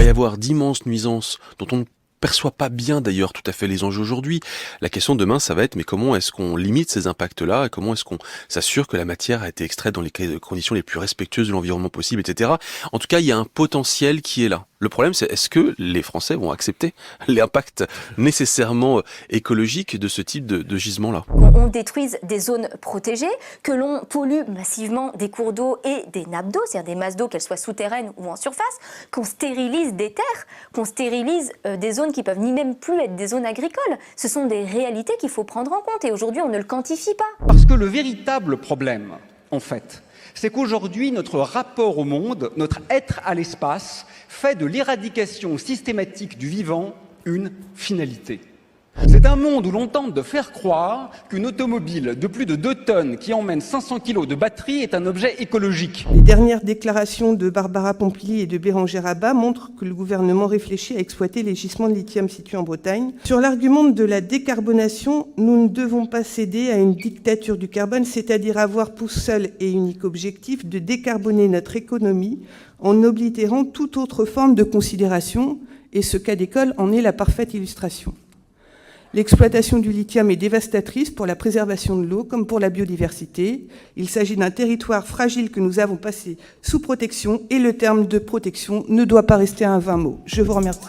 va y avoir d'immenses nuisances dont on ne perçoit pas bien d'ailleurs tout à fait les enjeux aujourd'hui. La question demain, ça va être mais comment est-ce qu'on limite ces impacts-là et comment est-ce qu'on s'assure que la matière a été extraite dans les conditions les plus respectueuses de l'environnement possible, etc. En tout cas, il y a un potentiel qui est là. Le problème, c'est est-ce que les Français vont accepter l'impact nécessairement écologique de ce type de gisement-là? On détruise des zones protégées, que l'on pollue massivement des cours d'eau et des nappes d'eau, c'est-à-dire des masses d'eau, qu'elles soient souterraines ou en surface, qu'on stérilise des terres, qu'on stérilise des zones qui peuvent ni même plus être des zones agricoles. Ce sont des réalités qu'il faut prendre en compte et aujourd'hui, on ne le quantifie pas. Parce que le véritable problème, en fait, c'est qu'aujourd'hui, notre rapport au monde, notre être à l'espace, fait de l'éradication systématique du vivant une finalité. C'est un monde où l'on tente de faire croire qu'une automobile de plus de 2 tonnes qui emmène 500 kilos de batterie est un objet écologique. Les dernières déclarations de Barbara Pompili et de Bérangère Abba montrent que le gouvernement réfléchit à exploiter les gisements de lithium situés en Bretagne. Sur l'argument de la décarbonation, nous ne devons pas céder à une dictature du carbone, c'est-à-dire avoir pour seul et unique objectif de décarboner notre économie en oblitérant toute autre forme de considération, et ce cas d'école en est la parfaite illustration. L'exploitation du lithium est dévastatrice pour la préservation de l'eau comme pour la biodiversité. Il s'agit d'un territoire fragile que nous avons passé sous protection et le terme de protection ne doit pas rester un vain mot. Je vous remercie.